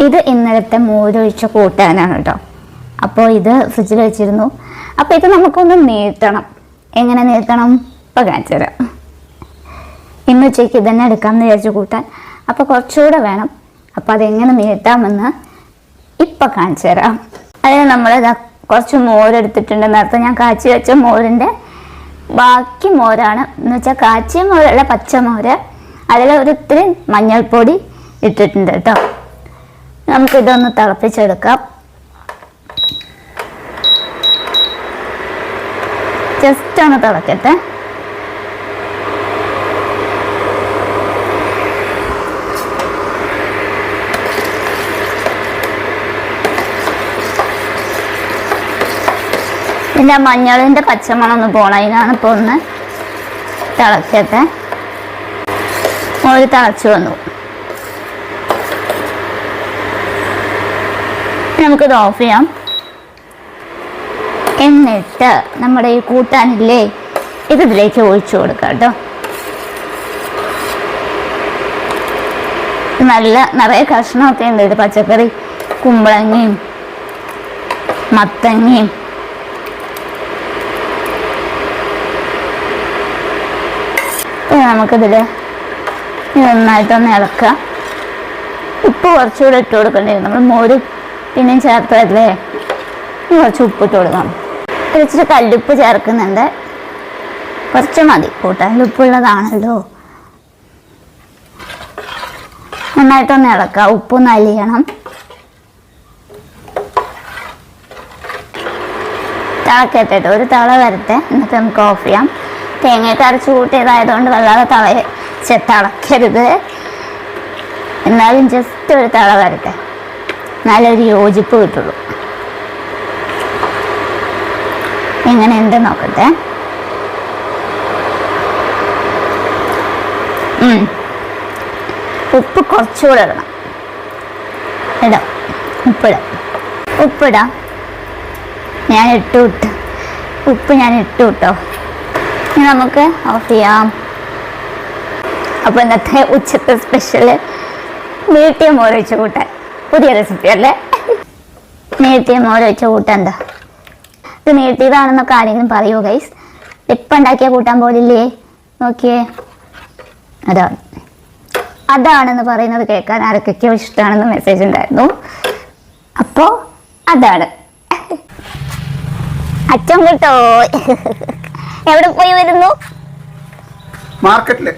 ഇത് ഇന്നലത്തെ മോരൊഴിച്ച കൂട്ടാനാണ് കേട്ടോ. അപ്പോൾ ഇത് ഫ്രിഡ്ജിൽ വെച്ചിരുന്നു. അപ്പോൾ ഇത് നമുക്കൊന്ന് നീട്ടണം. എങ്ങനെ നീട്ടണം ഇപ്പോൾ കാണിച്ചു തരാം. ഇന്ന് ഉച്ചയ്ക്ക് ഇതന്നെ എടുക്കാമെന്ന് വിചാരിച്ചു കൂട്ടാൻ. അപ്പോൾ കുറച്ചുകൂടെ വേണം. അപ്പോൾ അതെങ്ങനെ നീട്ടാമെന്ന് ഇപ്പം കാണിച്ചു തരാം. അതിന് നമ്മൾ കുറച്ച് മോരെടുത്തിട്ടുണ്ട്. നേരത്തെ ഞാൻ കാച്ചി വെച്ച മോരിൻ്റെ ബാക്കി മോരാണ്. എന്ന് വെച്ചാൽ കാച്ചിയ മോരല്ല, പച്ചമോര്. അതിൽ ഒരിത്തിരി മഞ്ഞൾപ്പൊടി ഇട്ടിട്ടുണ്ട് കേട്ടോ. നമുക്കിതൊന്ന് തിളപ്പിച്ചെടുക്കാം. ജസ്റ്റ് ഒന്ന് തിളക്കട്ടെ. ഇതിൻ്റെ മഞ്ഞളിൻ്റെ പച്ചമണം ഒന്ന് പോകണം. അതിനാണ് ഇപ്പോൾ ഒന്ന് തിളക്കട്ടെ. ഒരു തിളച്ച് വന്നു. നമുക്കിത് ഓഫ് ചെയ്യാം. എന്നിട്ട് നമ്മുടെ ഈ കൂട്ടാനില്ലേ, ഇതിലേക്ക് ഒഴിച്ചു കൊടുക്കാം കേട്ടോ. നിറയെ കഷ്ണമൊക്കെ ഉണ്ട്. ഇത് പച്ചക്കറി, കുമ്പളങ്ങയും മത്തങ്ങയും നമുക്കിതിൽ നന്നായിട്ടൊന്ന് ഇളക്കാം. ഉപ്പ് കുറച്ചുകൂടെ ഇട്ട് കൊടുക്കേണ്ടി വരും. നമ്മൾ മോര് പിന്നെയും ചേർത്തതല്ലേ, കുറച്ച് ഉപ്പ് ഇട്ട് കൊടുക്കണം. ഇച്ചിരി കല്ലുപ്പ് ചേർക്കുന്നുണ്ട്. കുറച്ച് മതി, കൂട്ടാൻ ഉപ്പുള്ളതാണല്ലോ. നന്നായിട്ടൊന്ന് ഇളക്കാം. ഉപ്പൊന്ന് അലിയണം. തിളക്കട്ടെ, ഒരു തിള വരട്ടെ. എന്നിട്ട് നമുക്ക് ഓഫ് ചെയ്യാം. തേങ്ങയൊക്കെ അരച്ച് കൂട്ടിയതായതുകൊണ്ട് വല്ലാതെ തിളക്കരുത്. എന്നാലും ജസ്റ്റ് ഒരു തിള വരട്ടെ, നല്ലൊരു യോജിപ്പ് കിട്ടുള്ളൂ. എങ്ങനെയുണ്ട് നോക്കട്ടെ. ഉപ്പ് കുറച്ചുകൂടെ ഇടണം. ഉപ്പിടാം. ഞാൻ ഇട്ടു കേട്ടോ. ഇനി നമുക്ക് ഓഫ് ചെയ്യാം. അപ്പോൾ ഇന്നത്തെ ഉച്ചത്തെ സ്പെഷ്യൽ നീട്ടിയ മോരൊഴിച്ച കൂട്ടാൻ. പുതിയ റെസിപ്പി അല്ലേ? നീട്ടിയ മോരൊഴിച്ച കൂട്ടാൻ. എന്താ ഇത് നീട്ടിയതാണെന്നൊക്കെ ആരെങ്കിലും പറയുമോ ഗൈസ്? ഇപ്പം ഉണ്ടാക്കിയ കൂട്ടാൻ പോലില്ലേ? നോക്കിയേ, അതാണെന്ന് പറയുന്നത് കേൾക്കാൻ ആർക്കൊക്കെയോ ഇഷ്ടമാണെന്ന് മെസ്സേജ് ഉണ്ടായിരുന്നു. അപ്പോൾ അതാണ്. അച്ഛൻ കേട്ടോ എവിടെ പോയി വരുന്നു? മാർക്കറ്റില്.